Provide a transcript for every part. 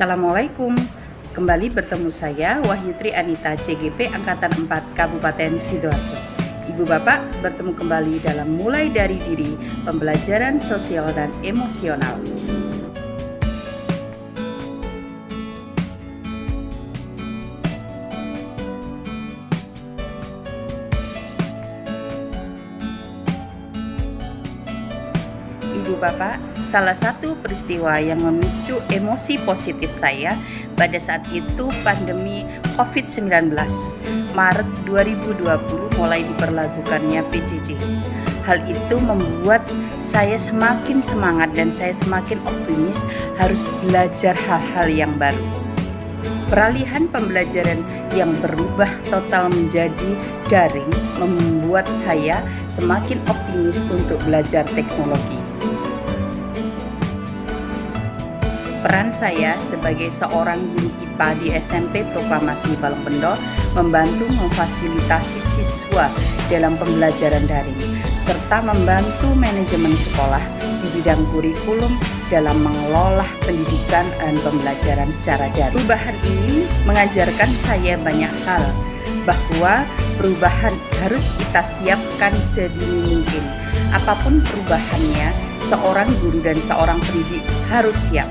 Assalamualaikum. Kembali bertemu saya Wahyutri Anita CGP Angkatan 4 Kabupaten Sidoarjo. Ibu Bapak, bertemu kembali dalam Mulai Dari Diri, pembelajaran sosial dan emosional. Ibu Bapak, salah satu peristiwa yang memicu emosi positif saya pada saat itu pandemi COVID-19. Maret 2020 mulai diberlakukannya PJJ. Hal itu membuat saya semakin semangat dan saya semakin optimis harus belajar hal-hal yang baru. Peralihan pembelajaran yang berubah total menjadi daring membuat saya semakin optimis untuk belajar teknologi. Peran saya sebagai seorang guru IPA di SMP Proklamasi Balongbendo membantu memfasilitasi siswa dalam pembelajaran daring, serta membantu manajemen sekolah di bidang kurikulum dalam mengelola pendidikan dan pembelajaran secara daring. Perubahan ini mengajarkan saya banyak hal, bahwa perubahan harus kita siapkan sedini mungkin. Apapun perubahannya, seorang guru dan seorang pendidik harus siap.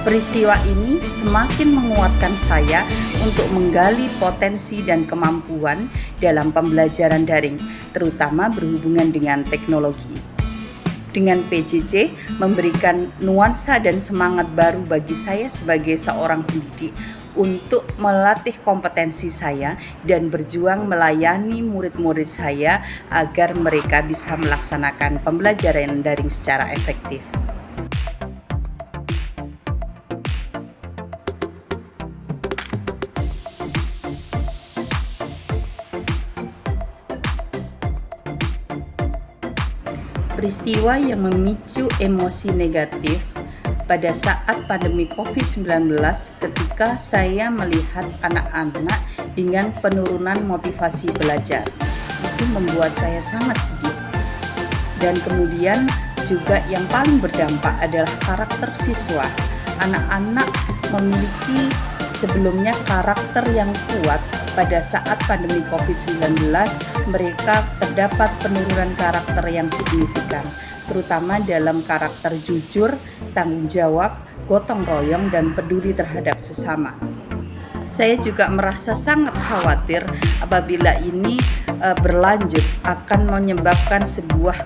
Peristiwa ini semakin menguatkan saya untuk menggali potensi dan kemampuan dalam pembelajaran daring, terutama berhubungan dengan teknologi. Dengan PJJ memberikan nuansa dan semangat baru bagi saya sebagai seorang pendidik untuk melatih kompetensi saya dan berjuang melayani murid-murid saya agar mereka bisa melaksanakan pembelajaran daring secara efektif. Peristiwa yang memicu emosi negatif pada saat pandemi COVID-19 ketika saya melihat anak-anak dengan penurunan motivasi belajar. Itu membuat saya sangat sedih. Dan kemudian juga yang paling berdampak adalah karakter siswa. Anak-anak memiliki sebelumnya karakter yang kuat. Pada saat pandemi COVID-19, mereka terdapat penurunan karakter yang signifikan, terutama dalam karakter jujur, tanggung jawab, gotong royong, dan peduli terhadap sesama. Saya juga merasa sangat khawatir apabila ini berlanjut akan menyebabkan sebuah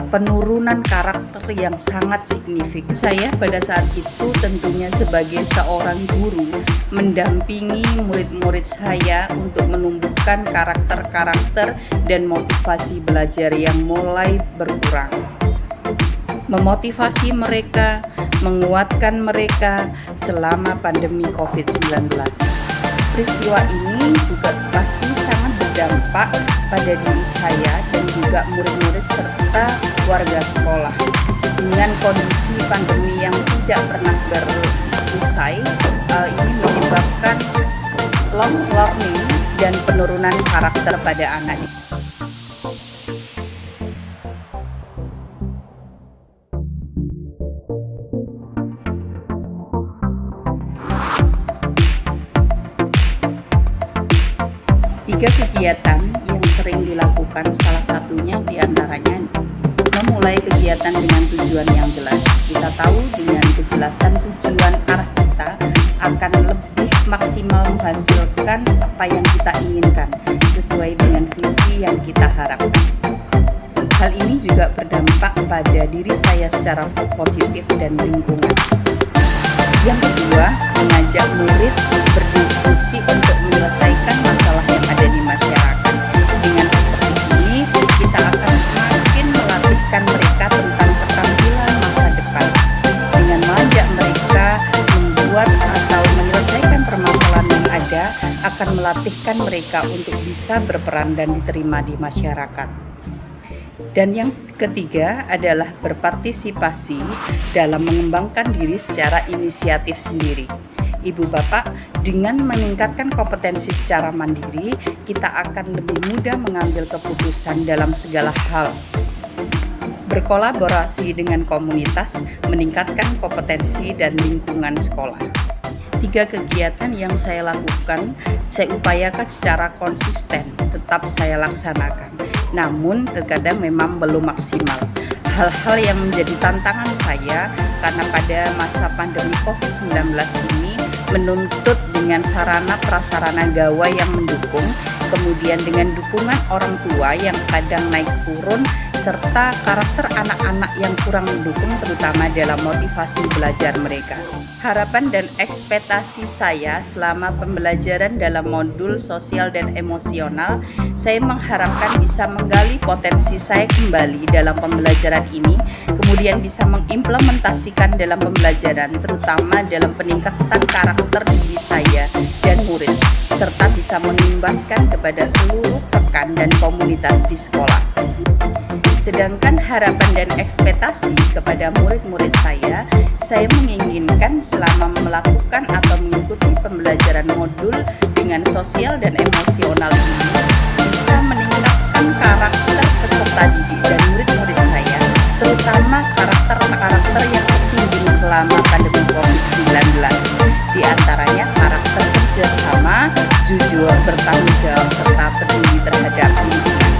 penurunan karakter yang sangat signifikan. Saya pada saat itu tentunya sebagai seorang guru mendampingi murid-murid saya untuk menumbuhkan karakter-karakter dan motivasi belajar yang mulai berkurang. Memotivasi mereka, menguatkan mereka selama pandemi COVID-19. Peristiwa ini juga pasti sangat berdampak pada diri saya dan juga murid-murid serta warga sekolah. Dengan kondisi pandemi yang tidak pernah berusai, ini menyebabkan lost learning dan penurunan karakter pada anak. Tiga kegiatan yang sering dilakukan, salah satunya diantaranya memulai kegiatan dengan tujuan yang jelas. Kita tahu dengan kejelasan tujuan arah kita akan lebih maksimal menghasilkan apa yang kita inginkan sesuai dengan visi yang kita harapkan. Hal ini juga berdampak pada diri saya secara positif dan lingkungan. Yang kedua, mengajak murid berdiskusi untuk menyelesaikan masalah yang ada di masyarakat. Dengan seperti ini, kita akan semakin melatihkan mereka tentang keterampilan masa depan. Dengan mengajak mereka membuat atau menyelesaikan permasalahan yang ada, akan melatihkan mereka untuk bisa berperan dan diterima di masyarakat. Dan yang ketiga adalah berpartisipasi dalam mengembangkan diri secara inisiatif sendiri. Ibu Bapak, dengan meningkatkan kompetensi secara mandiri, kita akan lebih mudah mengambil keputusan dalam segala hal. berkolaborasi dengan komunitas, meningkatkan kompetensi dan lingkungan sekolah. 3 kegiatan yang saya lakukan, saya upayakan secara konsisten, tetap saya laksanakan. Namun terkadang memang belum maksimal. Hal-hal yang menjadi tantangan saya karena pada masa pandemi COVID-19 ini menuntut dengan sarana prasarana gawai yang mendukung, kemudian dengan dukungan orang tua yang kadang naik turun, serta karakter anak-anak yang kurang mendukung terutama dalam motivasi belajar mereka. Harapan dan ekspektasi saya selama pembelajaran dalam modul sosial dan emosional, saya mengharapkan bisa menggali potensi saya kembali dalam pembelajaran ini, kemudian bisa mengimplementasikan dalam pembelajaran, terutama dalam peningkatan karakter diri saya dan murid, serta bisa mengimbaskan kepada seluruh rekan dan komunitas di sekolah. Sedangkan harapan dan ekspektasi kepada murid-murid saya menginginkan selama melakukan atau mengikuti pembelajaran modul dengan sosial dan emosional ini bisa meningkatkan karakter peserta didik dan murid-murid saya, terutama karakter yang tertimbun selama pandemi COVID-19. Di antaranya karakter kerjasama, jujur, bertanggung jawab, serta peduli terhadap lingkungan.